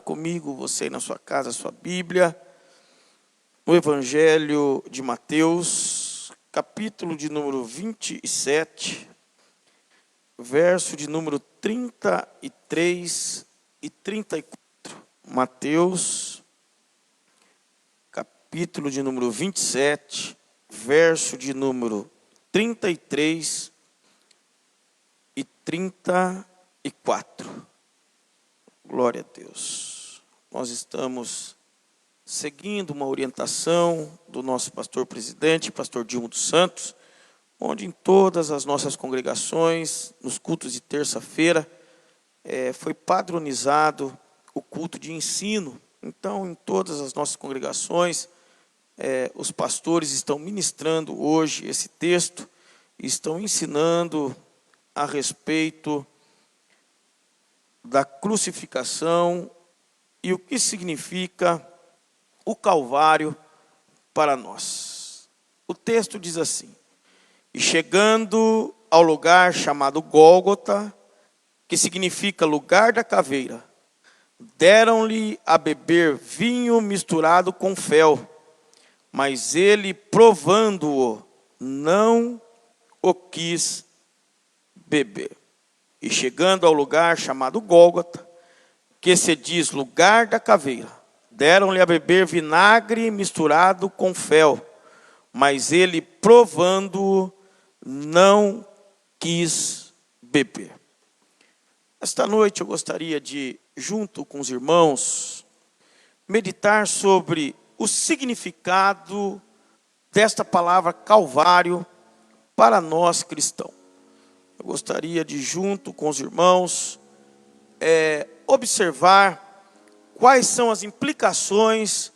Comigo, você aí na sua casa, a sua Bíblia, no Evangelho de Mateus, capítulo de número 27, verso de número 33 e 34. Mateus, capítulo de número 27, verso de número 33 e 34. Glória a Deus. Nós estamos seguindo uma orientação do nosso pastor presidente, pastor Dilma dos Santos, onde em todas as nossas congregações, nos cultos de terça-feira, foi padronizado o culto de ensino. Então, em todas as nossas congregações, os pastores estão ministrando hoje esse texto e estão ensinando a respeito da crucificação e o que significa o Calvário para nós. O texto diz assim: e chegando ao lugar chamado Gólgota, que significa lugar da caveira, deram-lhe a beber vinho misturado com fel, mas ele, provando-o, não o quis beber. E chegando ao lugar chamado Gólgota, que se diz lugar da caveira, deram-lhe a beber vinagre misturado com fel, mas ele, provando-o, não quis beber. Esta noite eu gostaria de, junto com os irmãos, meditar sobre o significado desta palavra Calvário para nós cristãos. Eu gostaria de, junto com os irmãos, observar quais são as implicações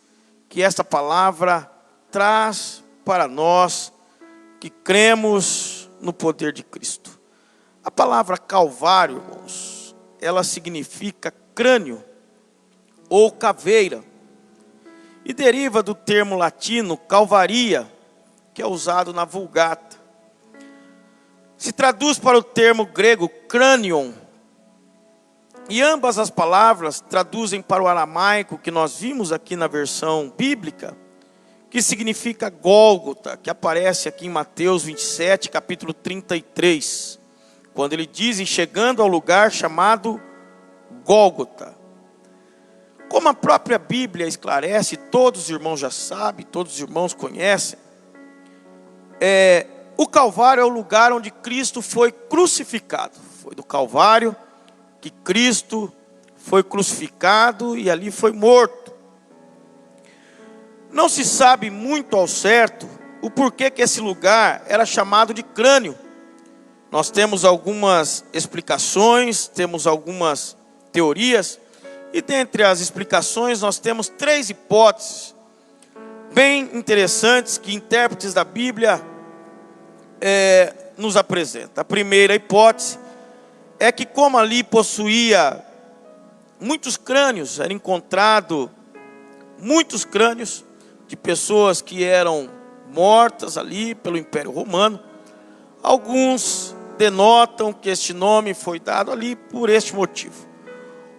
que esta palavra traz para nós que cremos no poder de Cristo. A palavra Calvário, irmãos, ela significa crânio ou caveira e deriva do termo latino calvaria, que é usado na Vulgata. Se traduz para o termo grego crânion, e ambas as palavras traduzem para o aramaico, que nós vimos aqui na versão bíblica, que significa Gólgota, que aparece aqui em Mateus 27, capítulo 33, quando ele diz, chegando ao lugar chamado Gólgota. Como a própria Bíblia esclarece, todos os irmãos já sabem, todos os irmãos conhecem, o Calvário é o lugar onde Cristo foi crucificado. Foi do Calvário que Cristo foi crucificado e ali foi morto. Não se sabe muito ao certo o porquê que esse lugar era chamado de crânio. Nós temos algumas explicações, temos algumas teorias, e dentre as explicações nós temos 3 hipóteses bem interessantes que intérpretes da Bíblia nos apresenta. A primeira hipótese é que, como ali possuía muitos crânios, era encontrado muitos crânios de pessoas que eram mortas ali pelo Império Romano, alguns denotam que este nome foi dado ali por este motivo.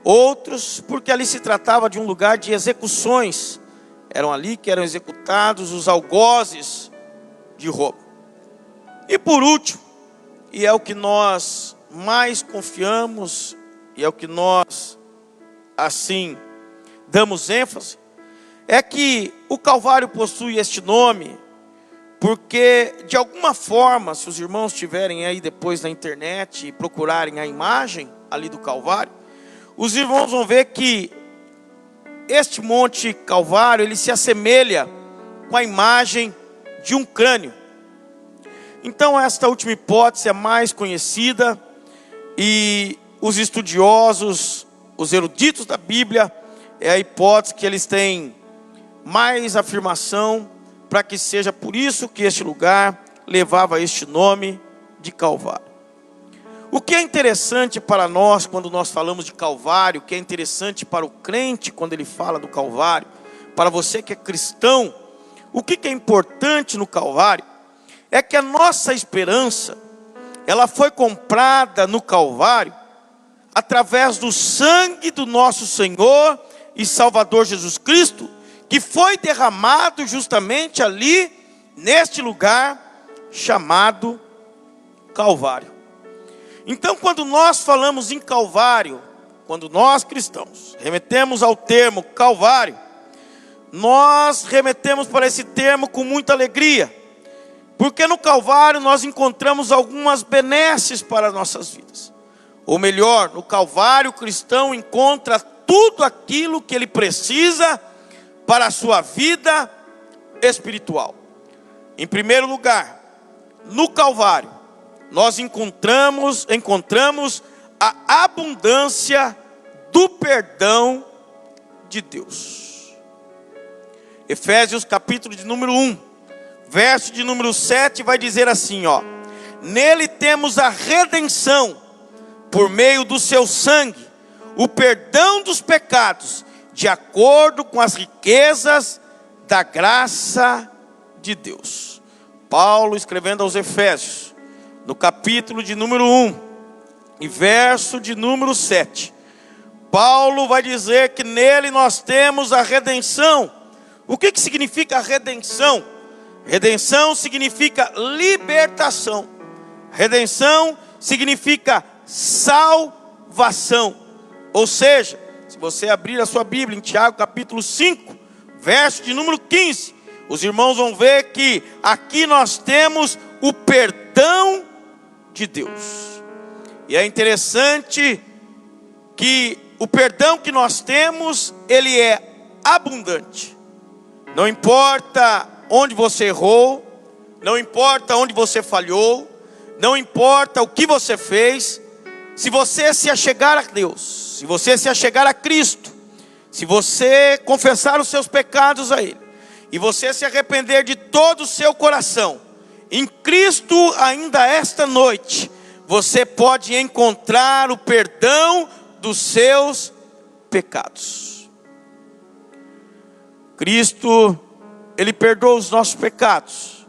Outros, porque ali se tratava de um lugar de execuções, eram ali que eram executados os algozes de Roma. E por último, e é o que nós mais confiamos, e é o que nós, assim, damos ênfase, é que o Calvário possui este nome, porque, de alguma forma, se os irmãos estiverem aí depois na internet e procurarem a imagem ali do Calvário, os irmãos vão ver que este Monte Calvário, ele se assemelha com a imagem de um crânio. Então, esta última hipótese é mais conhecida e os estudiosos, os eruditos da Bíblia, é a hipótese que eles têm mais afirmação para que seja por isso que este lugar levava este nome de Calvário. O que é interessante para nós quando nós falamos de Calvário, o que é interessante para o crente quando ele fala do Calvário, para você que é cristão, o que é importante no Calvário, é que a nossa esperança, ela foi comprada no Calvário, através do sangue do nosso Senhor e Salvador Jesus Cristo, que foi derramado justamente ali, neste lugar chamado Calvário. Então, quando nós falamos em Calvário, quando nós cristãos remetemos ao termo Calvário, nós remetemos para esse termo com muita alegria, porque no Calvário nós encontramos algumas benesses para as nossas vidas. Ou melhor, no Calvário o cristão encontra tudo aquilo que ele precisa para a sua vida espiritual. Em primeiro lugar, no Calvário, nós encontramos a abundância do perdão de Deus. Efésios capítulo de número 1, verso de número 7 vai dizer assim, ó: nele temos a redenção, por meio do seu sangue, o perdão dos pecados, de acordo com as riquezas da graça de Deus. Paulo escrevendo aos Efésios, no capítulo de número 1, e verso de número 7, Paulo vai dizer que nele nós temos a redenção. O que significa a redenção? Redenção significa libertação. Redenção significa salvação. Ou seja, se você abrir a sua Bíblia em Tiago capítulo 5, verso de número 15, os irmãos vão ver que aqui nós temos o perdão de Deus. E é interessante que o perdão que nós temos, ele é abundante. Não importa onde você errou, não importa onde você falhou, não importa o que você fez, se você se achegar a Deus, se você se achegar a Cristo, se você confessar os seus pecados a Ele, e você se arrepender de todo o seu coração, em Cristo ainda esta noite, você pode encontrar o perdão dos seus pecados. Cristo, Ele perdoa os nossos pecados,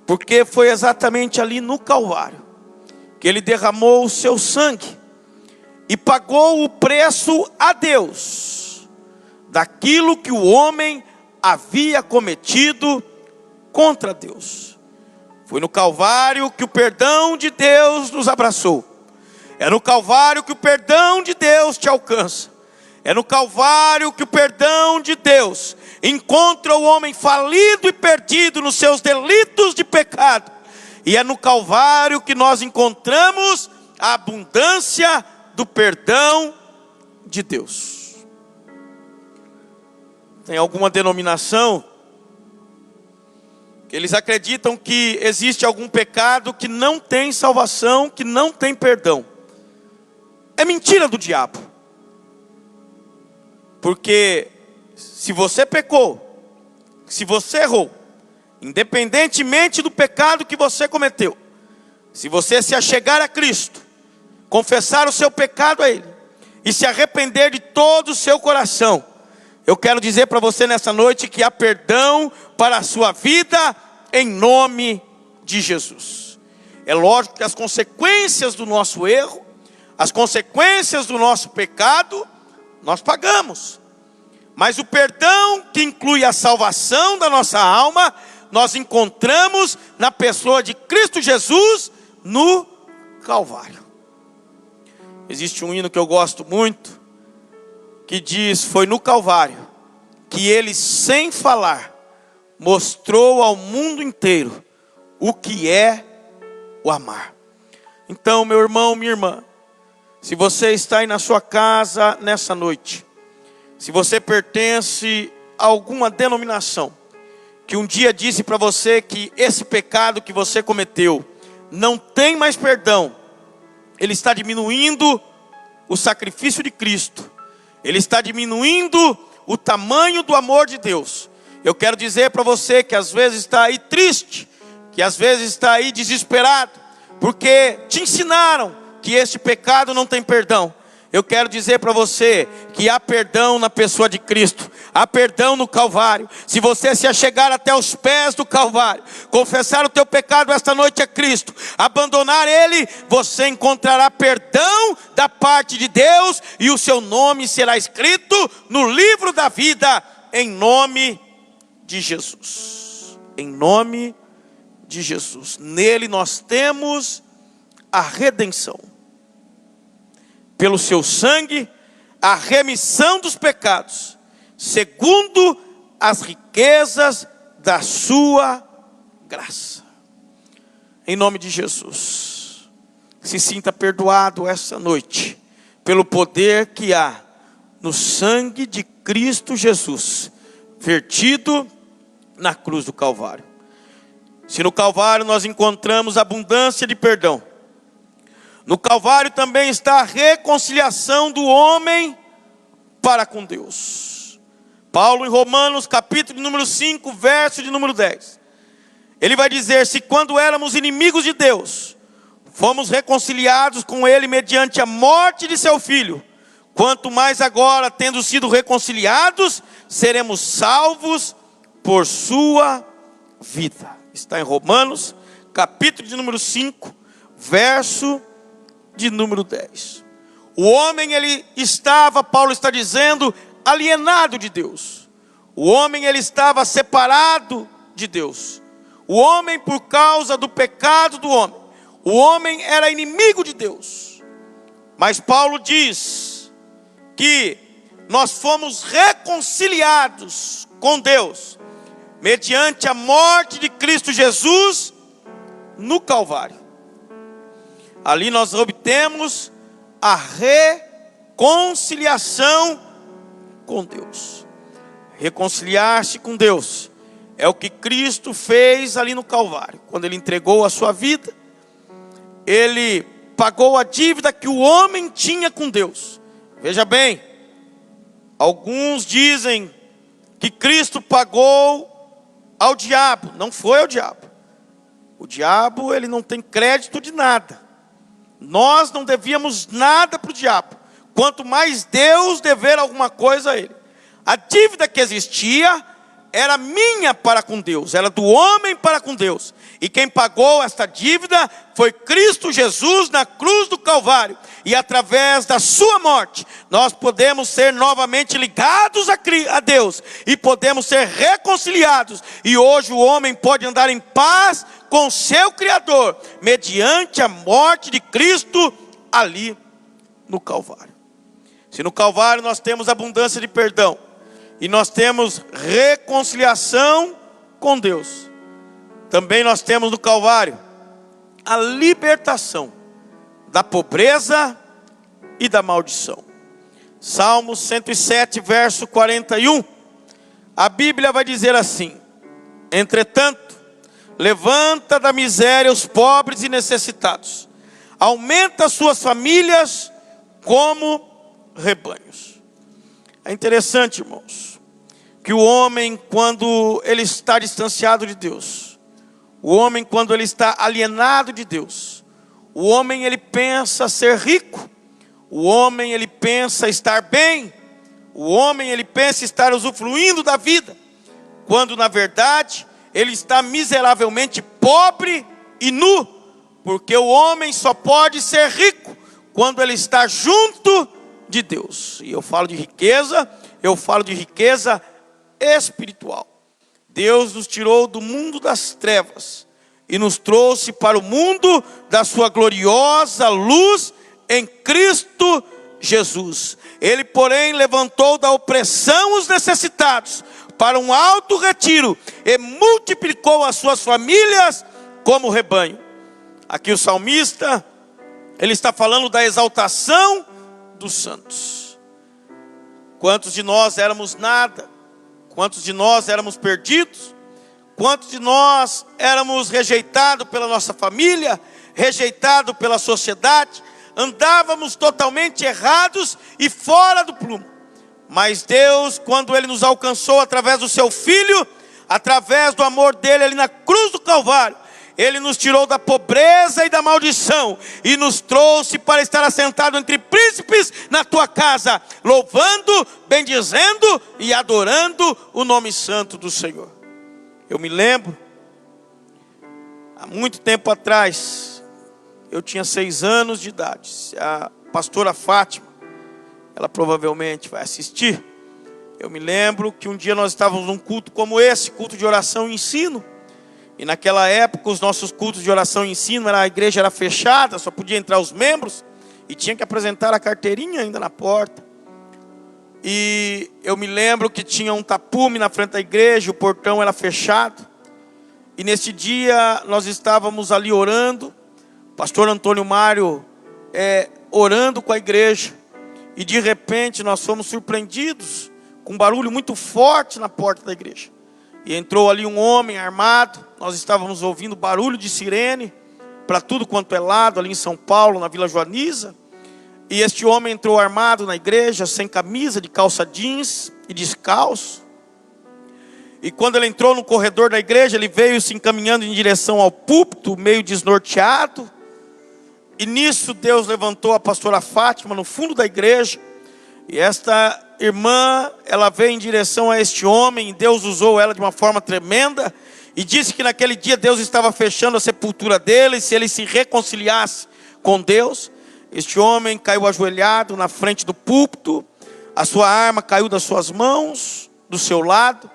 porque foi exatamente ali no Calvário que Ele derramou o seu sangue e pagou o preço a Deus daquilo que o homem havia cometido contra Deus. Foi no Calvário que o perdão de Deus nos abraçou. É no Calvário que o perdão de Deus te alcança. É no Calvário que o perdão de Deus encontra o homem falido e perdido nos seus delitos de pecado. E é no Calvário que nós encontramos a abundância do perdão de Deus. Tem alguma denominação que eles acreditam que existe algum pecado que não tem salvação, que não tem perdão. É mentira do diabo. Porque se você pecou, se você errou, independentemente do pecado que você cometeu, se você se achegar a Cristo, confessar o seu pecado a Ele e se arrepender de todo o seu coração, eu quero dizer para você nessa noite que há perdão para a sua vida em nome de Jesus. É lógico que as consequências do nosso erro, as consequências do nosso pecado, nós pagamos. Mas o perdão que inclui a salvação da nossa alma, nós encontramos na pessoa de Cristo Jesus no Calvário. Existe um hino que eu gosto muito, que diz: foi no Calvário que Ele, sem falar, mostrou ao mundo inteiro o que é o amar. Então, meu irmão, minha irmã, se você está aí na sua casa nessa noite, se você pertence a alguma denominação que um dia disse para você que esse pecado que você cometeu não tem mais perdão, ele está diminuindo o sacrifício de Cristo, ele está diminuindo o tamanho do amor de Deus. Eu quero dizer para você que às vezes está aí triste, que às vezes está aí desesperado, porque te ensinaram que este pecado não tem perdão. Eu quero dizer para você que há perdão na pessoa de Cristo, há perdão no Calvário. Se você se achegar até os pés do Calvário, confessar o teu pecado esta noite a Cristo, abandonar Ele, você encontrará perdão da parte de Deus, e o seu nome será escrito no livro da vida, em nome de Jesus. Em nome de Jesus. Nele nós temos a redenção. Pelo seu sangue, a remissão dos pecados, segundo as riquezas da sua graça. Em nome de Jesus, se sinta perdoado essa noite, pelo poder que há no sangue de Cristo Jesus, vertido na cruz do Calvário. Se no Calvário nós encontramos abundância de perdão, no Calvário também está a reconciliação do homem para com Deus. Paulo, em Romanos, capítulo número 5, verso de número 10. Ele vai dizer: se quando éramos inimigos de Deus, fomos reconciliados com Ele mediante a morte de seu Filho, quanto mais agora, tendo sido reconciliados, seremos salvos por sua vida. Está em Romanos, capítulo de número 5, verso de número 10. O homem, ele estava, Paulo está dizendo, alienado de Deus. O homem, ele estava separado de Deus. O homem, por causa do pecado do homem, o homem era inimigo de Deus. Mas Paulo diz que nós fomos reconciliados com Deus mediante a morte de Cristo Jesus no Calvário. Ali nós obtemos a reconciliação com Deus. Reconciliar-se com Deus é o que Cristo fez ali no Calvário. Quando Ele entregou a sua vida, Ele pagou a dívida que o homem tinha com Deus. Veja bem, alguns dizem que Cristo pagou ao diabo. Não foi ao diabo. O diabo, ele não tem crédito de nada. Nós não devíamos nada para o diabo, quanto mais Deus dever alguma coisa a ele. A dívida que existia era minha para com Deus, era do homem para com Deus. E quem pagou esta dívida foi Cristo Jesus na cruz do Calvário. E através da sua morte, nós podemos ser novamente ligados a Deus. E podemos ser reconciliados. E hoje o homem pode andar em paz com seu Criador, mediante a morte de Cristo ali no Calvário. Se no Calvário nós temos abundância de perdão, e nós temos reconciliação com Deus, também nós temos no Calvário a libertação da pobreza e da maldição. Salmos 107, verso 41. A Bíblia vai dizer assim: entretanto, levanta da miséria os pobres e necessitados, aumenta suas famílias como rebanhos. É interessante, irmãos, que o homem, quando ele está distanciado de Deus, o homem, quando ele está alienado de Deus, o homem, ele pensa ser rico, o homem, ele pensa estar bem, o homem, ele pensa estar usufruindo da vida, quando na verdade ele está miseravelmente pobre e nu, porque o homem só pode ser rico quando ele está junto de Deus. E eu falo de riqueza espiritual. Deus nos tirou do mundo das trevas e nos trouxe para o mundo da sua gloriosa luz em Cristo Jesus. Ele, porém, levantou da opressão os necessitados para um alto retiro e multiplicou as suas famílias como rebanho. Aqui o salmista, ele está falando da exaltação dos santos. Quantos de nós éramos nada? Quantos de nós éramos perdidos? Quantos de nós éramos rejeitados pela nossa família, rejeitados pela sociedade? Andávamos totalmente errados e fora do prumo. Mas Deus, quando Ele nos alcançou através do seu Filho, através do amor dele ali na cruz do Calvário, Ele nos tirou da pobreza e da maldição e nos trouxe para estar assentado entre príncipes na tua casa, louvando, bendizendo e adorando o nome santo do Senhor. Eu me lembro, há muito tempo atrás, eu tinha 6 anos de idade. A pastora Fátima, ela provavelmente vai assistir. Eu me lembro que um dia nós estávamos num culto como esse, culto de oração e ensino. E naquela época os nossos cultos de oração e ensino, a igreja era fechada, só podia entrar os membros. E tinha que apresentar a carteirinha ainda na porta. E eu me lembro que tinha um tapume na frente da igreja, o portão era fechado. E nesse dia nós estávamos ali orando, o pastor Antônio Mário orando com a igreja. E de repente nós fomos surpreendidos com um barulho muito forte na porta da igreja. E entrou ali um homem armado. Nós estávamos ouvindo barulho de sirene para tudo quanto é lado, ali em São Paulo, na Vila Joaniza. E este homem entrou armado na igreja, sem camisa, de calça jeans e descalço. E quando ele entrou no corredor da igreja, ele veio se encaminhando em direção ao púlpito, meio desnorteado. E nisso Deus levantou a pastora Fátima no fundo da igreja. E esta irmã, ela veio em direção a este homem, e Deus usou ela de uma forma tremenda, e disse que naquele dia Deus estava fechando a sepultura dele, se ele se reconciliasse com Deus. Este homem caiu ajoelhado na frente do púlpito, a sua arma caiu das suas mãos, do seu lado,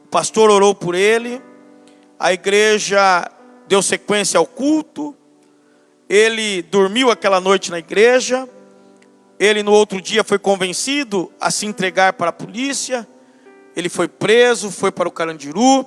o pastor orou por ele, a igreja deu sequência ao culto, ele dormiu aquela noite na igreja. Ele no outro dia foi convencido a se entregar para a polícia. Ele foi preso, foi para o Carandiru.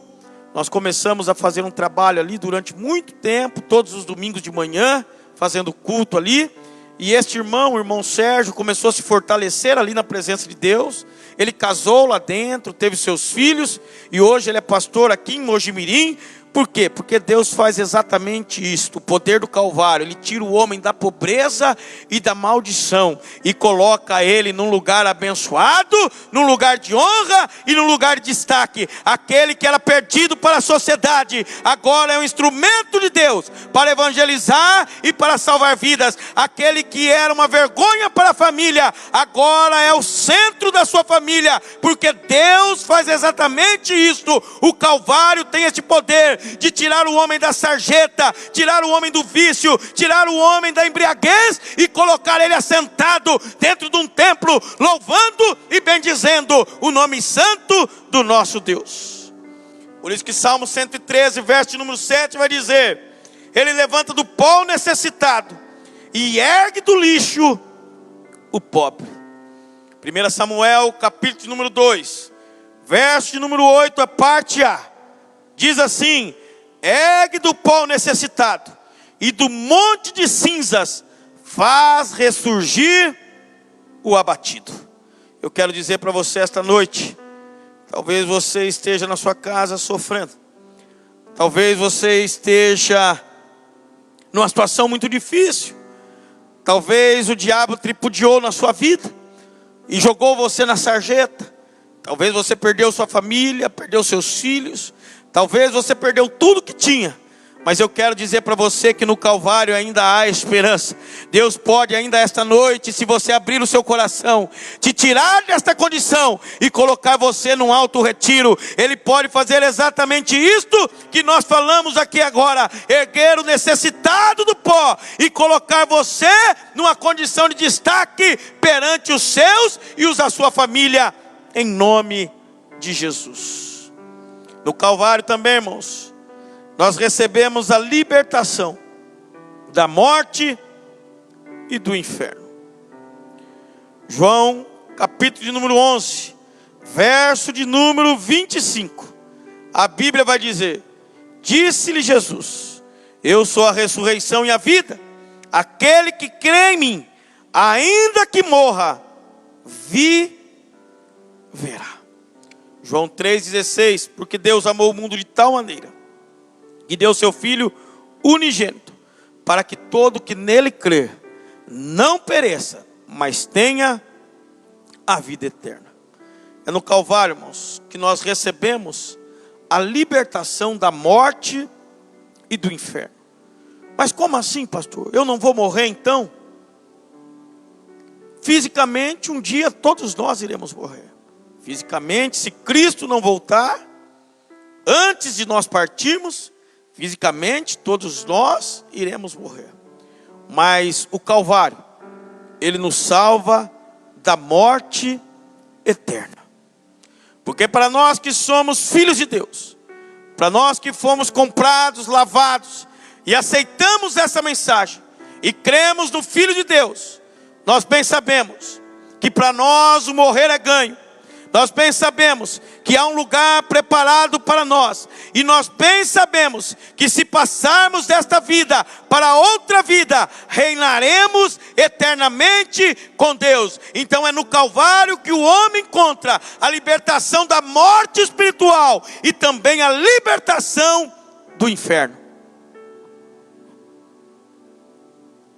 Nós começamos a fazer um trabalho ali durante muito tempo, todos os domingos de manhã, fazendo culto ali. E este irmão, o irmão Sérgio, começou a se fortalecer ali na presença de Deus. Ele casou lá dentro, teve seus filhos, e hoje ele é pastor aqui em Mojimirim. Por quê? Porque Deus faz exatamente isto, o poder do Calvário. Ele tira o homem da pobreza e da maldição e coloca ele num lugar abençoado, num lugar de honra e num lugar de destaque. Aquele que era perdido para a sociedade, agora é um instrumento de Deus para evangelizar e para salvar vidas. Aquele que era uma vergonha para a família, agora é o centro da sua família, porque Deus faz exatamente isto. O Calvário tem esse poder de tirar o homem da sarjeta, tirar o homem do vício, tirar o homem da embriaguez e colocar ele assentado dentro de um templo, louvando e bendizendo o nome santo do nosso Deus. Por isso que Salmo 113, verso número 7 vai dizer: ele levanta do pó o necessitado e ergue do lixo o pobre. 1 Samuel capítulo número 2, verso de número 8, a parte A. Diz assim: ergue do pó o necessitado, e do monte de cinzas faz ressurgir o abatido. Eu quero dizer para você esta noite, talvez você esteja na sua casa sofrendo, talvez você esteja numa situação muito difícil, talvez o diabo tripudiou na sua vida e jogou você na sarjeta, talvez você perdeu sua família, perdeu seus filhos, talvez você perdeu tudo que tinha. Mas eu quero dizer para você que no Calvário ainda há esperança. Deus pode ainda esta noite, se você abrir o seu coração, te tirar desta condição e colocar você num alto retiro. Ele pode fazer exatamente isto que nós falamos aqui agora: erguer o necessitado do pó e colocar você numa condição de destaque perante os seus e os da sua família, em nome de Jesus. No Calvário também, irmãos, nós recebemos a libertação da morte e do inferno. João, capítulo de número 11, verso de número 25. A Bíblia vai dizer: disse-lhe Jesus: eu sou a ressurreição e a vida. Aquele que crê em mim, ainda que morra, viverá. João 3,16. Porque Deus amou o mundo de tal maneira que deu seu Filho unigênito, para que todo que nele crer não pereça, mas tenha a vida eterna. É no Calvário, irmãos, que nós recebemos a libertação da morte e do inferno. Mas como assim, pastor? Eu não vou morrer então? Fisicamente, um dia todos nós iremos morrer. Fisicamente, se Cristo não voltar, antes de nós partirmos, fisicamente todos nós iremos morrer. Mas o Calvário, ele nos salva da morte eterna. Porque para nós que somos filhos de Deus, para nós que fomos comprados, lavados, e aceitamos essa mensagem, e cremos no Filho de Deus, nós bem sabemos que para nós o morrer é ganho. Nós bem sabemos que há um lugar preparado para nós. E nós bem sabemos que se passarmos desta vida para outra vida, reinaremos eternamente com Deus. Então é no Calvário que o homem encontra a libertação da morte espiritual e também a libertação do inferno.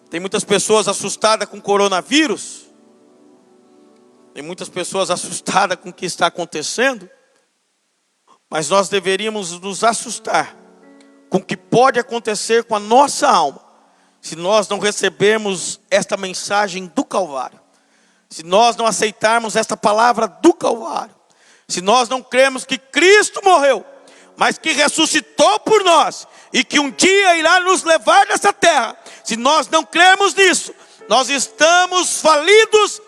Tem muitas pessoas assustadas com o coronavírus. Tem muitas pessoas assustadas com o que está acontecendo. Mas nós deveríamos nos assustar com o que pode acontecer com a nossa alma, se nós não recebermos esta mensagem do Calvário. Se nós não aceitarmos esta palavra do Calvário. Se nós não cremos que Cristo morreu, mas que ressuscitou por nós, e que um dia irá nos levar dessa terra. Se nós não cremos nisso, nós estamos falidos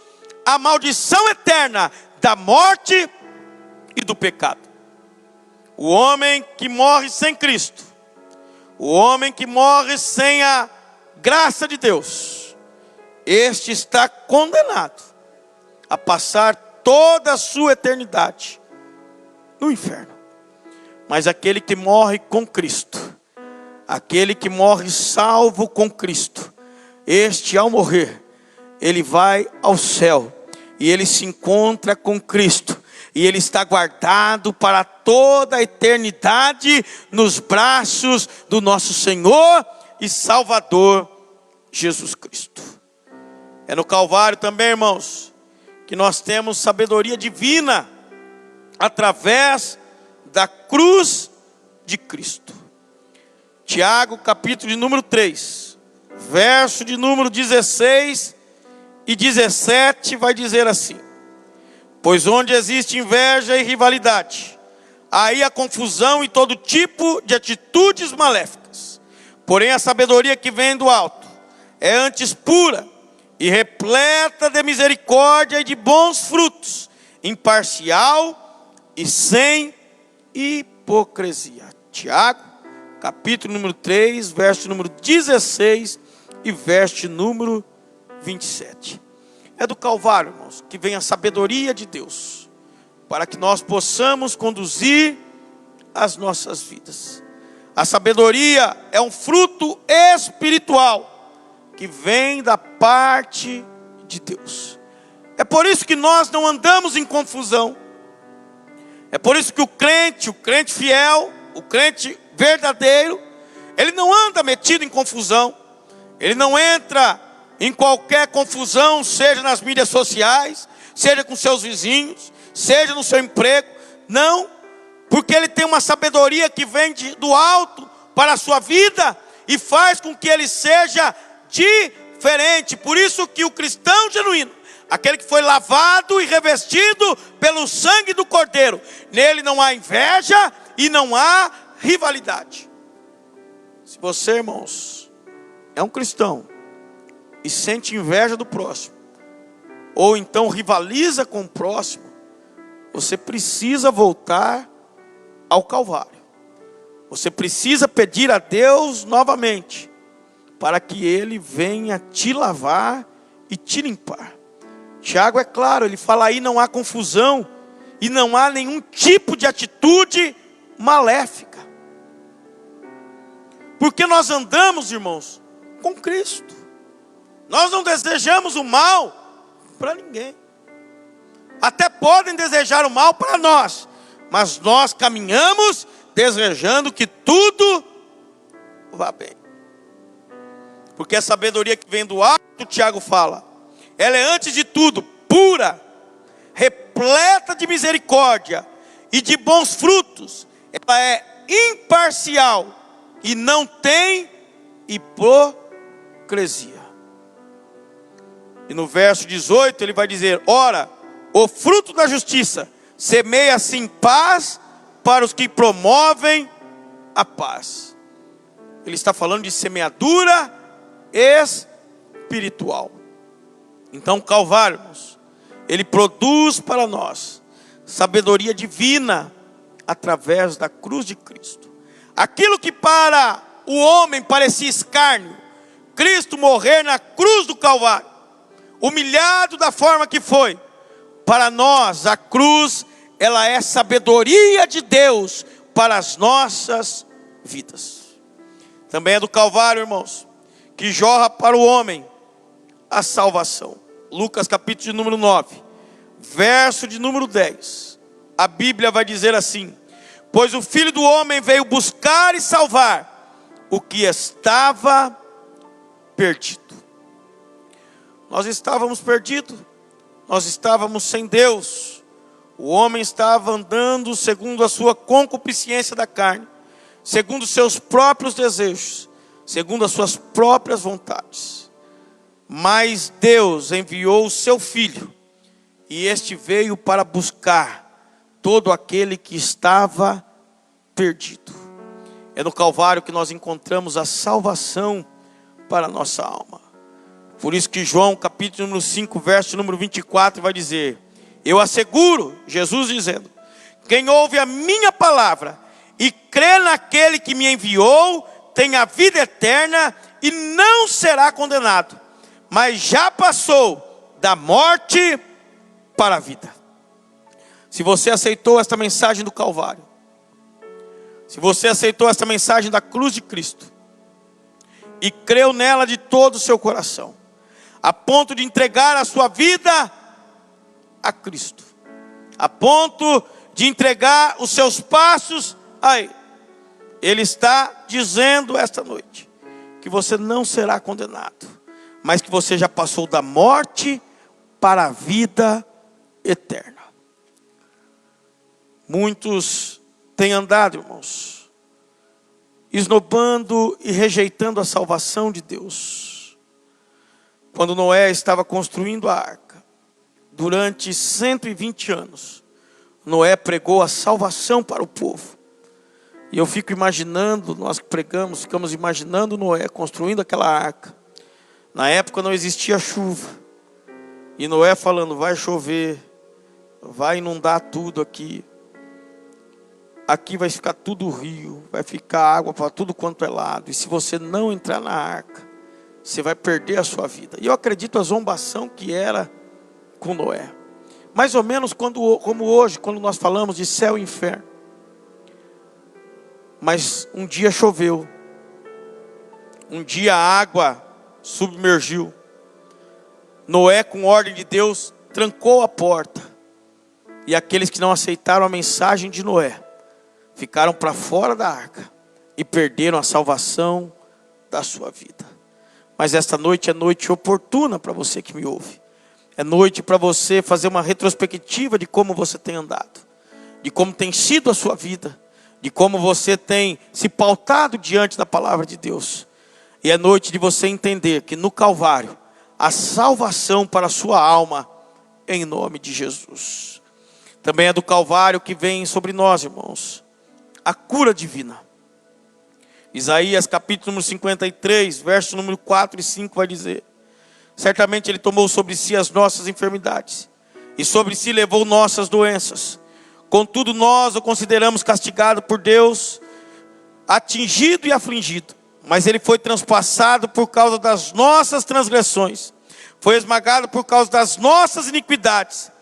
à maldição eterna da morte e do pecado. O homem que morre sem Cristo, o homem que morre sem a graça de Deus, este está condenado a passar toda a sua eternidade no inferno. Mas aquele que morre com Cristo, aquele que morre salvo com Cristo, este ao morrer, ele vai ao céu e ele se encontra com Cristo. E ele está guardado para toda a eternidade nos braços do nosso Senhor e Salvador Jesus Cristo. É no Calvário também, irmãos, que nós temos sabedoria divina através da cruz de Cristo. Tiago, capítulo de número 3, verso de número 16 e 17, vai dizer assim: pois onde existe inveja e rivalidade, aí há confusão e todo tipo de atitudes maléficas. Porém a sabedoria que vem do alto é antes pura e repleta de misericórdia e de bons frutos, imparcial e sem hipocrisia. Tiago, capítulo número 3, verso número 16 e verso número 27. É do Calvário, irmãos, que vem a sabedoria de Deus, para que nós possamos conduzir as nossas vidas. A sabedoria é um fruto espiritual, que vem da parte de Deus. É por isso que nós não andamos em confusão. É por isso que o crente fiel, o crente verdadeiro, ele não anda metido em confusão. Ele não entra em qualquer confusão, seja nas mídias sociais, seja com seus vizinhos, seja no seu emprego. Não, porque ele tem uma sabedoria que vem do alto para a sua vida e faz com que ele seja diferente. Por isso que o cristão genuíno, aquele que foi lavado e revestido pelo sangue do Cordeiro, nele não há inveja e não há rivalidade. Se você, irmãos, é um cristão e sente inveja do próximo, ou então rivaliza com o próximo, você precisa voltar ao Calvário. Você precisa pedir a Deus novamente, para que Ele venha te lavar e te limpar. Tiago é claro, ele fala aí: não há confusão e não há nenhum tipo de atitude maléfica. Porque nós andamos, irmãos, com Cristo. Nós não desejamos o mal para ninguém. Até podem desejar o mal para nós, mas nós caminhamos desejando que tudo vá bem. Porque a sabedoria que vem do alto, Tiago fala, ela é antes de tudo pura, repleta de misericórdia e de bons frutos. Ela é imparcial e não tem hipocrisia. E no verso 18 ele vai dizer: ora, o fruto da justiça semeia assim paz para os que promovem a paz. Ele está falando de semeadura espiritual. Então o Calvário, irmãos, ele produz para nós sabedoria divina através da cruz de Cristo. Aquilo que para o homem parecia escárnio, Cristo morrer na cruz do Calvário, humilhado da forma que foi, para nós a cruz, ela é sabedoria de Deus para as nossas vidas. Também é do Calvário, irmãos, que jorra para o homem a salvação. Lucas capítulo de número 9, verso de número 10. A Bíblia vai dizer assim: pois o Filho do Homem veio buscar e salvar o que estava perdido. Nós estávamos perdidos, nós estávamos sem Deus. O homem estava andando segundo a sua concupiscência da carne, segundo os seus próprios desejos, segundo as suas próprias vontades. Mas Deus enviou o seu Filho, e este veio para buscar todo aquele que estava perdido. É no Calvário que nós encontramos a salvação para a nossa alma. Por isso que João capítulo número 5, verso número 24 vai dizer: eu asseguro, Jesus dizendo, quem ouve a minha palavra e crê naquele que me enviou, tem a vida eterna e não será condenado, mas já passou da morte para a vida. Se você aceitou esta mensagem do Calvário, se você aceitou esta mensagem da cruz de Cristo, e creu nela de todo o seu coração, a ponto de entregar a sua vida a Cristo, a ponto de entregar os seus passos a Ele, Ele está dizendo esta noite que você não será condenado, mas que você já passou da morte para a vida eterna. Muitos têm andado, irmãos, esnobando e rejeitando a salvação de Deus. Quando Noé estava construindo a arca, durante 120 anos, Noé pregou a salvação para o povo. E eu fico imaginando, nós que pregamos, ficamos imaginando Noé construindo aquela arca. Na época não existia chuva. E Noé falando: vai chover, vai inundar tudo aqui. Aqui vai ficar tudo rio, vai ficar água para tudo quanto é lado. E se você não entrar na arca, você vai perder a sua vida. E eu acredito a zombação que era com Noé. Mais ou menos como hoje, quando nós falamos de céu e inferno. Mas um dia choveu. Um dia a água submergiu. Noé, com ordem de Deus, trancou a porta. E aqueles que não aceitaram a mensagem de Noé ficaram para fora da arca e perderam a salvação da sua vida. Mas esta noite é noite oportuna para você que me ouve. É noite para você fazer uma retrospectiva de como você tem andado, de como tem sido a sua vida, de como você tem se pautado diante da palavra de Deus. E é noite de você entender que no Calvário há salvação para a sua alma, em nome de Jesus. Também é do Calvário que vem sobre nós, irmãos, a cura divina. Isaías capítulo número 53, verso número 4 e 5 vai dizer: certamente Ele tomou sobre si as nossas enfermidades, e sobre si levou nossas doenças. Contudo nós o consideramos castigado por Deus, atingido e afligido. Mas Ele foi transpassado por causa das nossas transgressões, foi esmagado por causa das nossas iniquidades.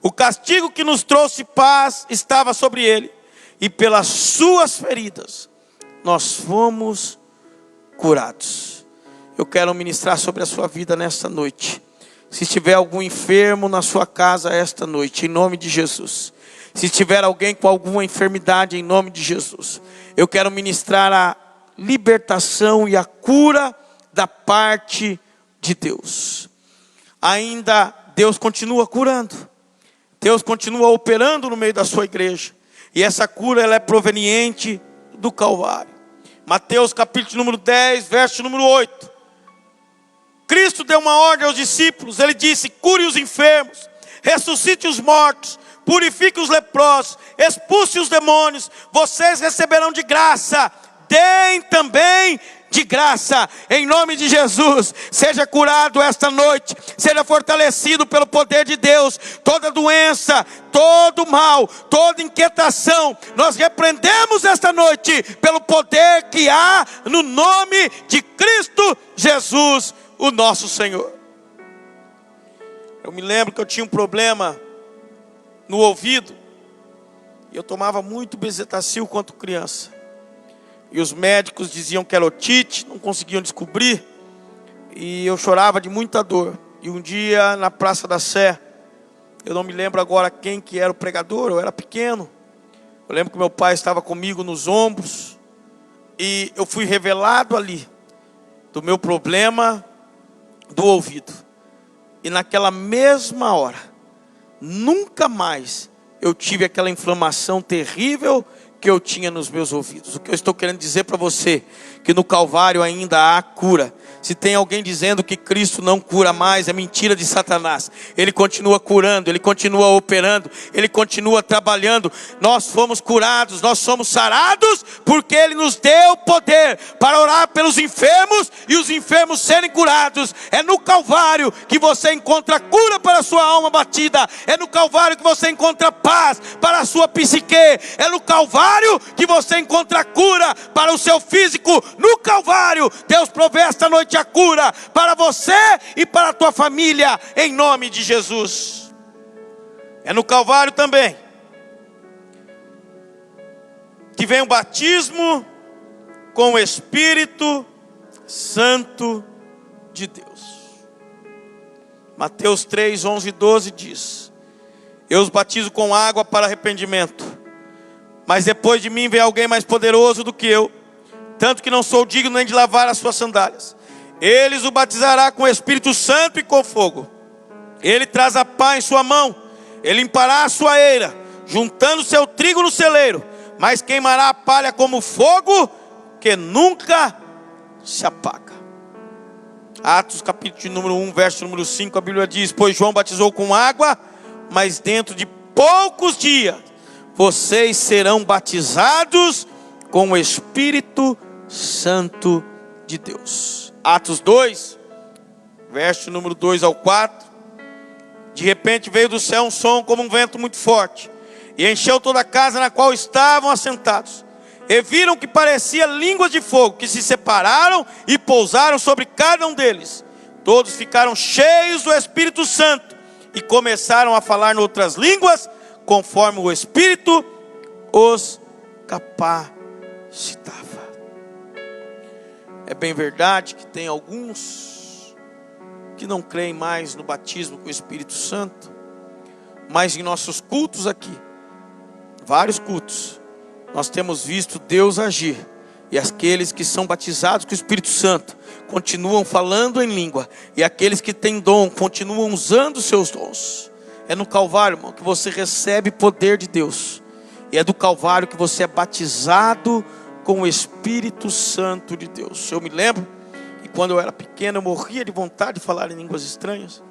O castigo que nos trouxe paz estava sobre Ele, e pelas suas feridas nós fomos curados. Eu quero ministrar sobre a sua vida nesta noite. Se tiver algum enfermo na sua casa esta noite, em nome de Jesus. Se tiver alguém com alguma enfermidade, em nome de Jesus, eu quero ministrar a libertação e a cura da parte de Deus. Ainda Deus continua curando. Deus continua operando no meio da sua igreja. E essa cura ela é proveniente do Calvário. Mateus capítulo número 10, verso número 8. Cristo deu uma ordem aos discípulos. Ele disse: cure os enfermos, ressuscite os mortos, purifique os leprosos, expulse os demônios. Vocês receberão de graça, deem também de graça, em nome de Jesus. Seja curado esta noite, seja fortalecido pelo poder de Deus. Toda doença, todo mal, toda inquietação, nós repreendemos esta noite, pelo poder que há no nome de Cristo Jesus, o nosso Senhor. Eu me lembro que eu tinha um problema no ouvido, e eu tomava muito Bezetacil quando criança. E os médicos diziam que era otite, não conseguiam descobrir. E eu chorava de muita dor. E um dia na Praça da Sé, eu não me lembro agora quem que era o pregador, eu era pequeno. Eu lembro que meu pai estava comigo nos ombros. E eu fui revelado ali do meu problema do ouvido. E naquela mesma hora, nunca mais eu tive aquela inflamação terrível que eu tinha nos meus ouvidos. O que eu estou querendo dizer para você, que no Calvário ainda há cura. Se tem alguém dizendo que Cristo não cura mais, é mentira de Satanás. Ele continua curando, Ele continua operando, Ele continua trabalhando. Nós fomos curados, nós somos sarados, porque Ele nos deu poder para orar pelos enfermos e os enfermos serem curados. É no Calvário que você encontra cura para a sua alma batida. É no Calvário que você encontra paz para a sua psique. É no Calvário que você encontra cura para o seu físico. No Calvário, Deus provê esta noite a cura para você e para a tua família, em nome de Jesus. É no Calvário também que vem o batismo com o Espírito Santo de Deus. Mateus 3, 11 e 12 diz: eu os batizo com água para arrependimento, mas depois de mim vem alguém mais poderoso do que eu, tanto que não sou digno nem de lavar as suas sandálias. Ele o batizará com o Espírito Santo e com fogo. Ele traz a pá em sua mão, ele limpará a sua eira, juntando seu trigo no celeiro, mas queimará a palha como fogo que nunca se apaga. Atos capítulo número 1, verso número 5, a Bíblia diz: pois João batizou com água, mas dentro de poucos dias vocês serão batizados com o Espírito Santo de Deus. Atos 2, verso número 2 ao 4. De repente veio do céu um som como um vento muito forte, e encheu toda a casa na qual estavam assentados. E viram que parecia línguas de fogo, que se separaram e pousaram sobre cada um deles. Todos ficaram cheios do Espírito Santo e começaram a falar em outras línguas, conforme o Espírito os capacitava. É bem verdade que tem alguns que não creem mais no batismo com o Espírito Santo, mas em nossos cultos aqui, vários cultos, nós temos visto Deus agir, e aqueles que são batizados com o Espírito Santo continuam falando em língua, e aqueles que têm dom continuam usando os seus dons. É no Calvário, irmão, que você recebe poder de Deus, e é do Calvário que você é batizado com o Espírito Santo de Deus. Eu me lembro que quando eu era pequeno, eu morria de vontade de falar em línguas estranhas,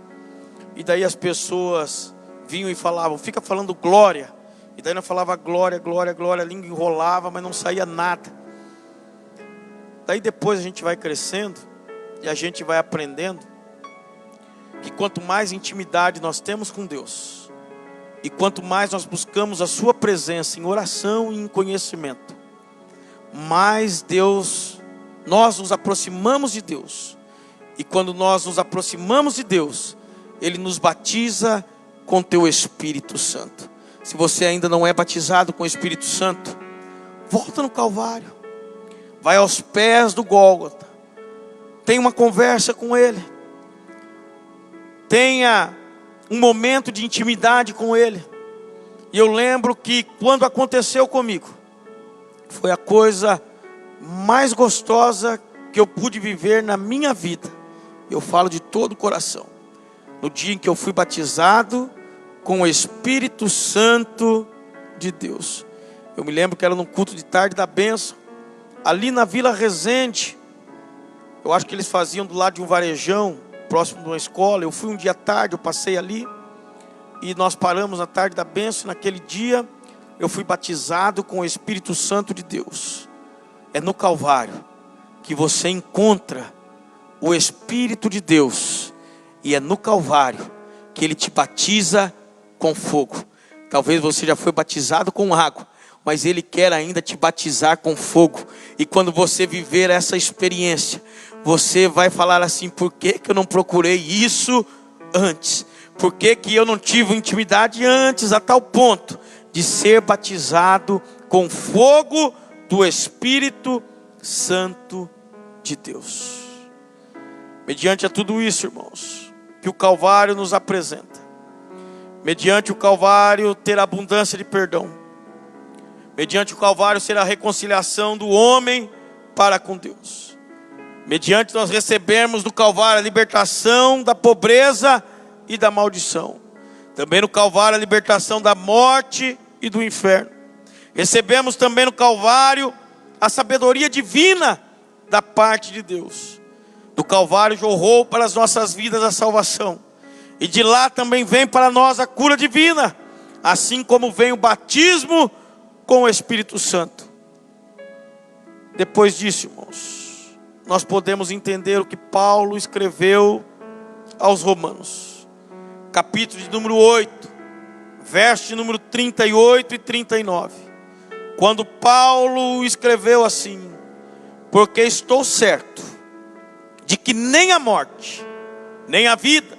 e daí as pessoas vinham e falavam: fica falando glória. E daí eu falava glória, glória, glória, a língua enrolava, mas não saía nada. Daí depois a gente vai crescendo e a gente vai aprendendo que quanto mais intimidade nós temos com Deus, e quanto mais nós buscamos a sua presença em oração e em conhecimento, mais nós nos aproximamos de Deus. E quando nós nos aproximamos de Deus, Ele nos batiza com teu Espírito Santo. Se você ainda não é batizado com o Espírito Santo, volta no Calvário, vai aos pés do Gólgota, tenha uma conversa com Ele, tenha um momento de intimidade com Ele. E eu lembro que quando aconteceu comigo, foi a coisa mais gostosa que eu pude viver na minha vida. Eu falo de todo o coração. No dia em que eu fui batizado com o Espírito Santo de Deus. Eu me lembro que era num culto de tarde da bênção. ali na Vila Resende, eu acho que eles faziam do lado de um varejão, próximo de uma escola. Eu fui um dia à tarde, eu passei ali, e nós paramos na tarde da bênção. Naquele dia, eu fui batizado com o Espírito Santo de Deus. É no Calvário que você encontra o Espírito de Deus, e é no Calvário que Ele te batiza com fogo. Talvez você já foi batizado com água, mas Ele quer ainda te batizar com fogo. E quando você viver essa experiência, você vai falar assim: por que que eu não procurei isso antes? Por que que eu não tive intimidade antes, a tal ponto de ser batizado com fogo do Espírito Santo de Deus? Mediante a tudo isso, irmãos, que o Calvário nos apresenta, mediante o Calvário ter abundância de perdão, mediante o Calvário ser a reconciliação do homem para com Deus, mediante nós recebermos do Calvário a libertação da pobreza e da maldição, também no Calvário a libertação da morte e do inferno, recebemos também no Calvário a sabedoria divina da parte de Deus. Do Calvário jorrou para as nossas vidas a salvação, e de lá também vem para nós a cura divina, assim como vem o batismo com o Espírito Santo. Depois disso, irmãos, nós podemos entender o que Paulo escreveu aos Romanos, capítulo de número 8, verso de número 38 e 39, quando Paulo escreveu assim: porque estou certo de que nem a morte, nem a vida,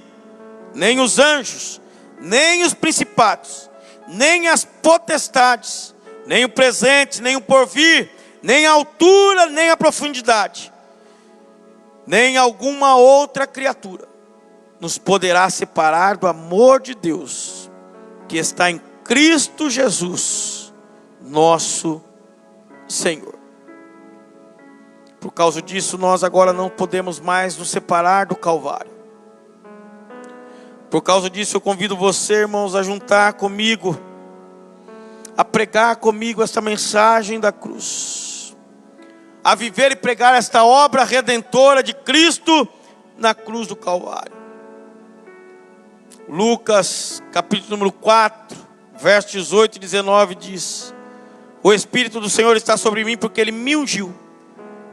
nem os anjos, nem os principados, nem as potestades, nem o presente, nem o porvir, nem a altura, nem a profundidade, nem alguma outra criatura nos poderá separar do amor de Deus que está em Cristo Jesus, nosso Senhor. Por causa disso, nós agora não podemos mais nos separar do Calvário. Por causa disso, eu convido você, irmãos, a juntar comigo, a pregar comigo esta mensagem da cruz, a viver e pregar esta obra redentora de Cristo na cruz do Calvário. Lucas, capítulo número 4, versos 18 e 19 diz: o Espírito do Senhor está sobre mim, porque Ele me ungiu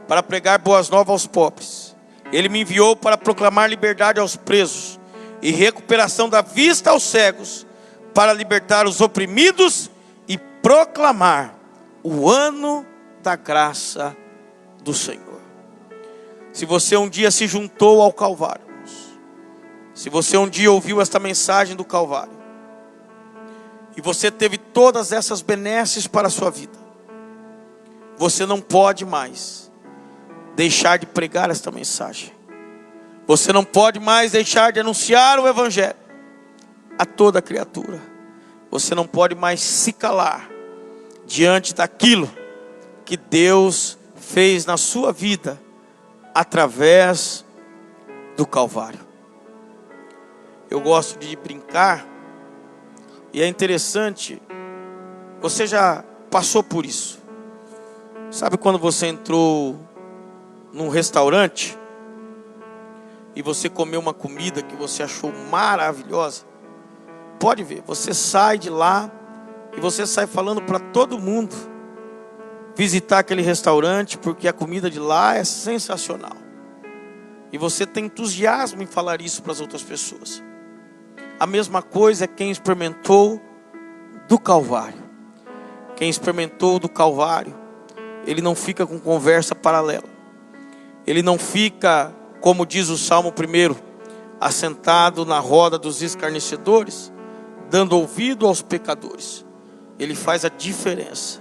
para pregar boas novas aos pobres. Ele me enviou para proclamar liberdade aos presos e recuperação da vista aos cegos, para libertar os oprimidos e proclamar o ano da graça do Senhor. Se você um dia se juntou ao Calvário, se você um dia ouviu esta mensagem do Calvário, e você teve todas essas benesses para a sua vida, você não pode mais deixar de pregar esta mensagem. Você não pode mais deixar de anunciar o Evangelho a toda criatura. Você não pode mais se calar diante daquilo que Deus fez na sua vida através do Calvário. Eu gosto de brincar, e é interessante, você já passou por isso. Sabe quando você entrou num restaurante e você comeu uma comida que você achou maravilhosa? Pode ver, você sai de lá e você sai falando para todo mundo visitar aquele restaurante, porque a comida de lá é sensacional. E você tem entusiasmo em falar isso para as outras pessoas. A mesma coisa é quem experimentou do Calvário. Quem experimentou do Calvário, ele não fica com conversa paralela. Ele não fica, como diz o Salmo 1, assentado na roda dos escarnecedores, dando ouvido aos pecadores. Ele faz a diferença.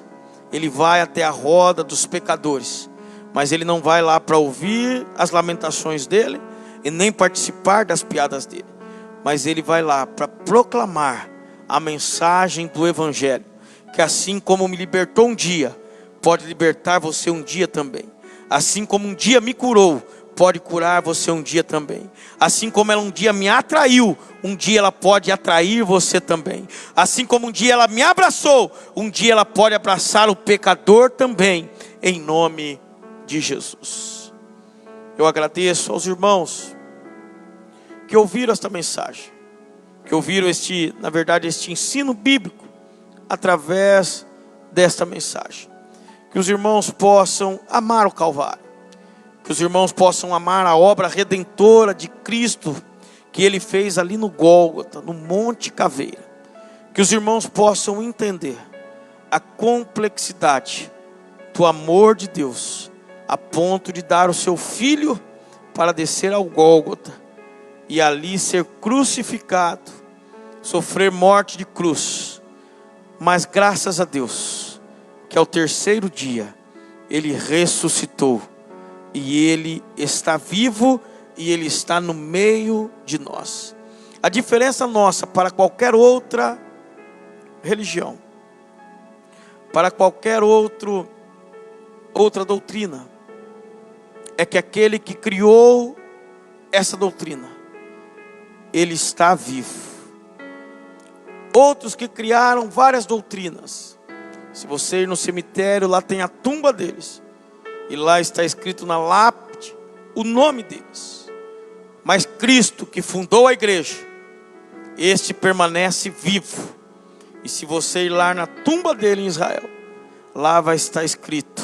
Ele vai até a roda dos pecadores, mas ele não vai lá para ouvir as lamentações dele e nem participar das piadas dele, mas ele vai lá para proclamar a mensagem do Evangelho, que assim como me libertou um dia, pode libertar você um dia também. Assim como um dia me curou, pode curar você um dia também. Assim como ela um dia me atraiu, um dia ela pode atrair você também. Assim como um dia ela me abraçou, um dia ela pode abraçar o pecador também. em nome de Jesus. Eu agradeço aos irmãos que ouviram esta mensagem, que ouviram este ensino bíblico através desta mensagem. Que os irmãos possam amar o Calvário, que os irmãos possam amar a obra redentora de Cristo que Ele fez ali no Gólgota, no Monte Caveira. Que os irmãos possam entender a complexidade do amor de Deus, a ponto de dar o seu Filho para descer ao Gólgota e ali ser crucificado, sofrer morte de cruz. Mas graças a Deus, que ao terceiro dia Ele ressuscitou, e Ele está vivo, e Ele está no meio de nós. A diferença nossa para qualquer outra religião, para qualquer outra doutrina, é que aquele que criou essa doutrina, Ele está vivo. Outros que criaram várias doutrinas, se você ir no cemitério, lá tem a tumba deles, e lá está escrito na lápide o nome deles. Mas Cristo, que fundou a igreja, este permanece vivo. E se você ir lá na tumba dele em Israel, lá vai estar escrito: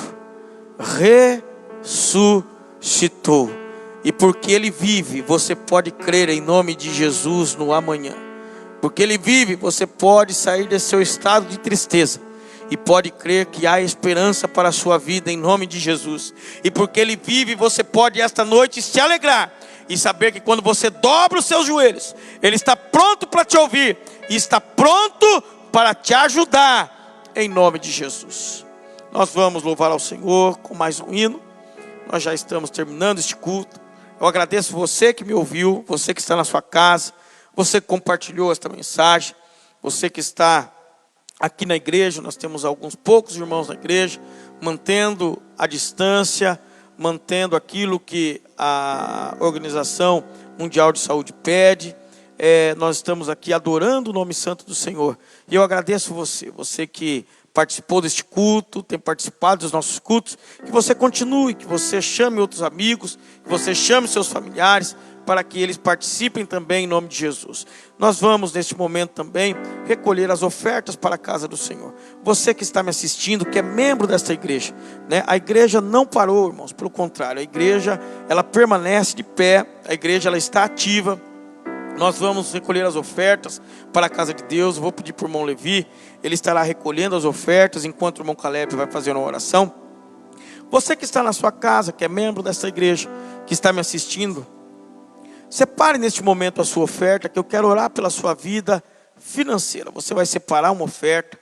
ressuscitou. E porque Ele vive, você pode crer em nome de Jesus no amanhã. Porque Ele vive, você pode sair desse seu estado de tristeza e pode crer que há esperança para a sua vida em nome de Jesus. E porque Ele vive, você pode esta noite se alegrar e saber que quando você dobra os seus joelhos, Ele está pronto para te ouvir e está pronto para te ajudar em nome de Jesus. Nós vamos louvar ao Senhor com mais um hino. Nós já estamos terminando este culto. Eu agradeço você que me ouviu, você que está na sua casa, você que compartilhou esta mensagem, você que está aqui na igreja. Nós temos alguns poucos irmãos na igreja, mantendo a distância, mantendo aquilo que a Organização Mundial de Saúde pede. Nós estamos aqui adorando o nome santo do Senhor. E eu agradeço você que participou deste culto, tem participado dos nossos cultos, que você continue, que você chame outros amigos, que você chame seus familiares, para que eles participem também em nome de Jesus. Nós vamos neste momento também recolher as ofertas para a casa do Senhor. Você que está me assistindo, que é membro desta igreja, né? A igreja não parou, irmãos, pelo contrário, a igreja ela permanece de pé, a igreja ela está ativa. Nós vamos recolher as ofertas para a casa de Deus. Eu vou pedir para o irmão Levi, ele estará recolhendo as ofertas enquanto o irmão Caleb vai fazer uma oração. Você que está na sua casa, que é membro dessa igreja, que está me assistindo, separe neste momento a sua oferta, que eu quero orar pela sua vida financeira. Você vai separar uma oferta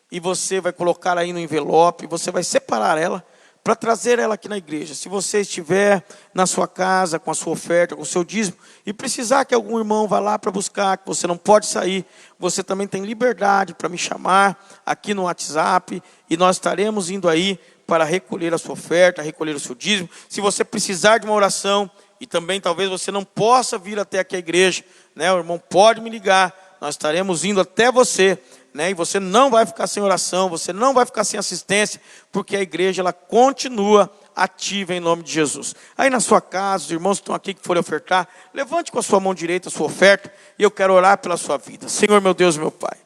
e você vai colocar aí no envelope, você vai separar ela para trazer ela aqui na igreja. Se você estiver na sua casa com a sua oferta, com o seu dízimo, e precisar que algum irmão vá lá para buscar, que você não pode sair, você também tem liberdade para me chamar aqui no WhatsApp, e nós estaremos indo aí para recolher a sua oferta, recolher o seu dízimo. Se você precisar de uma oração, e também talvez você não possa vir até aqui a igreja, né? O irmão pode me ligar, nós estaremos indo até você, né? E você não vai ficar sem oração, você não vai ficar sem assistência, porque a igreja ela continua ativa em nome de Jesus. Aí na sua casa, os irmãos que estão aqui que forem ofertar, levante com a sua mão direita a sua oferta, e eu quero orar pela sua vida. Senhor meu Deus, meu Pai,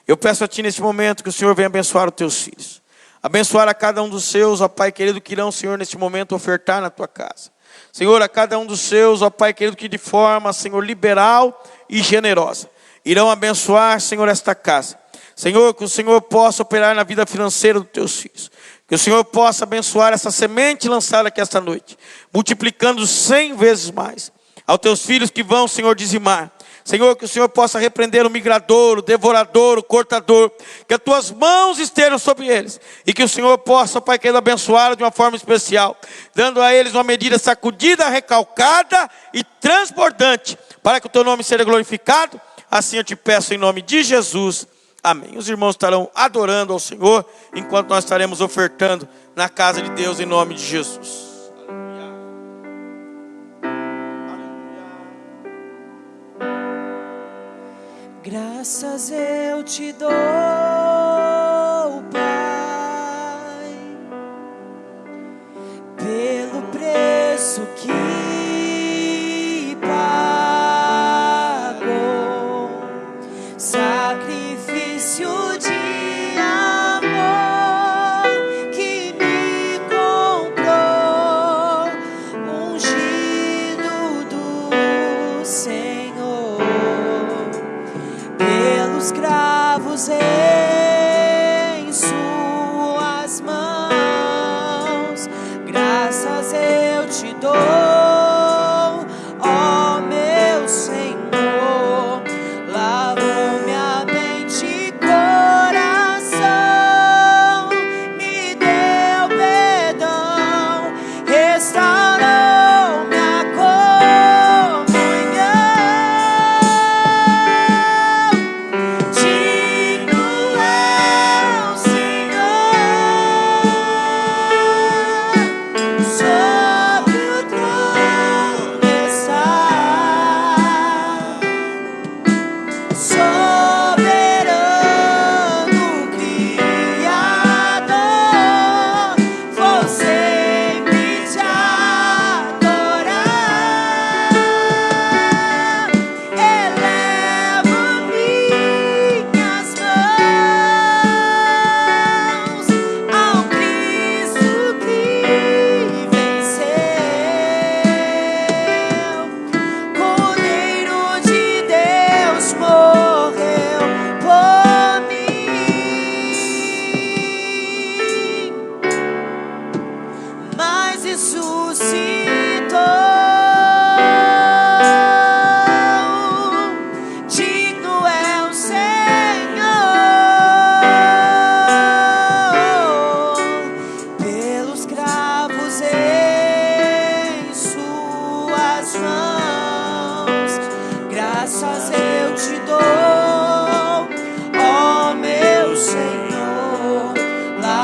eu peço a Ti neste momento que o Senhor venha abençoar os Teus filhos, abençoar a cada um dos seus, ó Pai querido, que irão, Senhor, neste momento ofertar na Tua casa. Senhor, a cada um dos seus, ó Pai querido, que de forma, Senhor, liberal e generosa, irão abençoar, Senhor, esta casa. Senhor, que o Senhor possa operar na vida financeira dos Teus filhos. Que o Senhor possa abençoar essa semente lançada aqui esta noite, multiplicando 100 vezes mais. Aos Teus filhos que vão, Senhor, dizimar. Senhor, que o Senhor possa repreender o migrador, o devorador, o cortador. Que as Tuas mãos estejam sobre eles. E que o Senhor possa, Pai querido, abençoá-los de uma forma especial. Dando a eles uma medida sacudida, recalcada e transbordante. Para que o Teu nome seja glorificado. Assim eu Te peço em nome de Jesus. Amém. Os irmãos estarão adorando ao Senhor, enquanto nós estaremos ofertando na casa de Deus em nome de Jesus. Graças eu Te dou, Pai,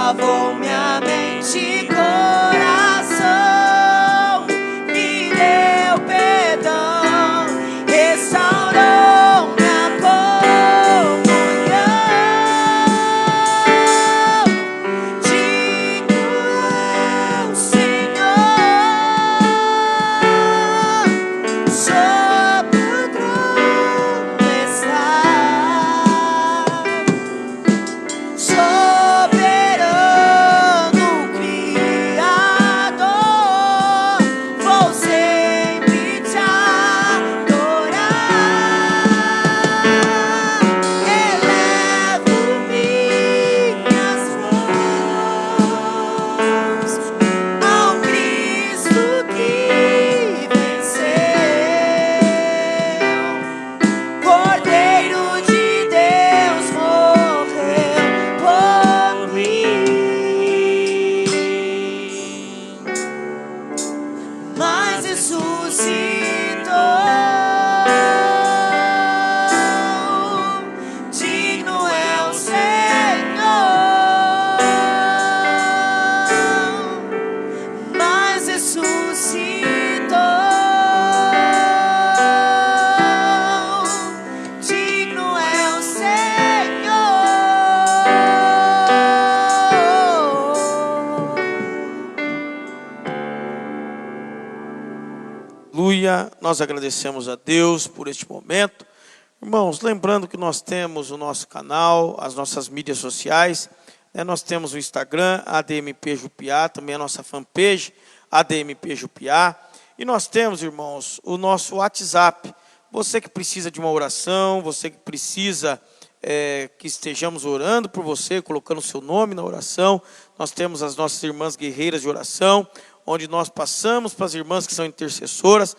lavou minha mente e coração, me deu perdão, restaurou minha comunhão. Digno é o Senhor, sobre o trono está, soberano Criador, vou sempre te adorar. Elevo minhas mãos ao Cristo que venceu, Cordeiro de Deus morreu por mim, mas ressuscitou. Digno é o Senhor, mas ressuscitou. Digno é o Senhor. Aleluia, nós agradecemos a Deus por este momento. Irmãos, lembrando que nós temos o nosso canal, as nossas mídias sociais, né? Nós temos o Instagram, ADMP Jupiá, também a nossa fanpage, ADMP Jupiá. E nós temos, irmãos, o nosso WhatsApp. Você que precisa de uma oração, você que precisa que estejamos orando por você, colocando o seu nome na oração. Nós temos as nossas irmãs guerreiras de oração, onde nós passamos para as irmãs que são intercessoras,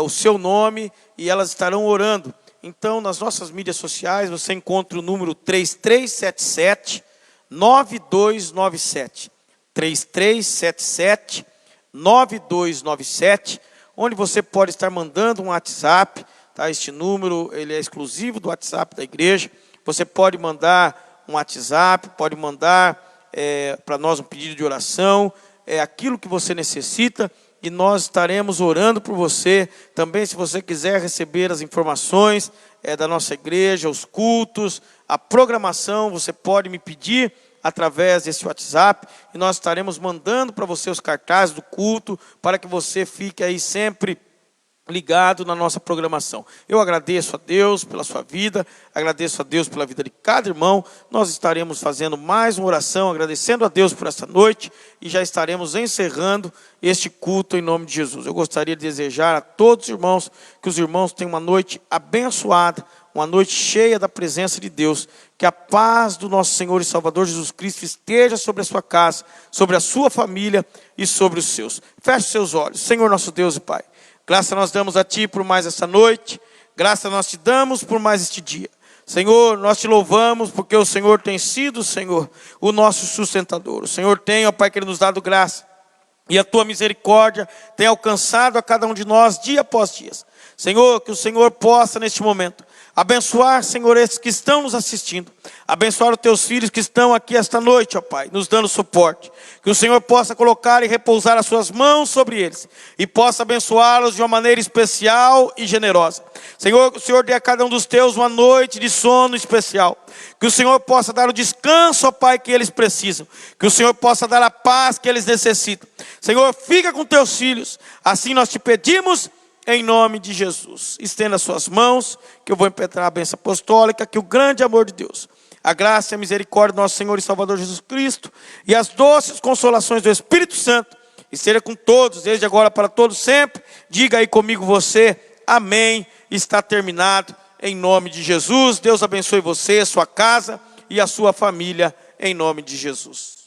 o seu nome, e elas estarão orando. Então, nas nossas mídias sociais, você encontra o número 3377-9297. 3377-9297, onde você pode estar mandando um WhatsApp, tá? Este número ele é exclusivo do WhatsApp da igreja. Você pode mandar um WhatsApp, pode mandar para nós um pedido de oração, aquilo que você necessita, e nós estaremos orando por você. Também, se você quiser receber as informações da nossa igreja, os cultos, a programação, você pode me pedir através desse WhatsApp, e nós estaremos mandando para você os cartazes do culto, para que você fique aí sempre ligado na nossa programação. Eu agradeço a Deus pela sua vida, agradeço a Deus pela vida de cada irmão. Nós estaremos fazendo mais uma oração, agradecendo a Deus por esta noite, e já estaremos encerrando este culto em nome de Jesus. Eu gostaria de desejar a todos os irmãos, que os irmãos tenham uma noite abençoada, uma noite cheia da presença de Deus, que a paz do nosso Senhor e Salvador Jesus Cristo esteja sobre a sua casa, sobre a sua família e sobre os seus. Feche seus olhos. Senhor nosso Deus e Pai, graça nós damos a Ti por mais essa noite, graça nós Te damos por mais este dia. Senhor, nós Te louvamos porque o Senhor tem sido, Senhor, o nosso sustentador. O Senhor tem, ó Pai, que Ele nos dado graça, e a Tua misericórdia tem alcançado a cada um de nós dia após dia. Senhor, que o Senhor possa neste momento abençoar, Senhor, esses que estão nos assistindo. Abençoar os Teus filhos que estão aqui esta noite, ó Pai, nos dando suporte. Que o Senhor possa colocar e repousar as Suas mãos sobre eles, e possa abençoá-los de uma maneira especial e generosa. Senhor, que o Senhor dê a cada um dos Teus uma noite de sono especial. Que o Senhor possa dar o descanso, ó Pai, que eles precisam. Que o Senhor possa dar a paz que eles necessitam. Senhor, fica com Teus filhos. Assim nós Te pedimos, em nome de Jesus. Estenda as suas mãos, que eu vou impetrar a bênção apostólica, que o grande amor de Deus, a graça e a misericórdia do nosso Senhor e Salvador Jesus Cristo, e as doces consolações do Espírito Santo, esteja com todos, desde agora para todos sempre. Diga aí comigo você, amém. Está terminado, em nome de Jesus. Deus abençoe você, sua casa e a sua família, em nome de Jesus.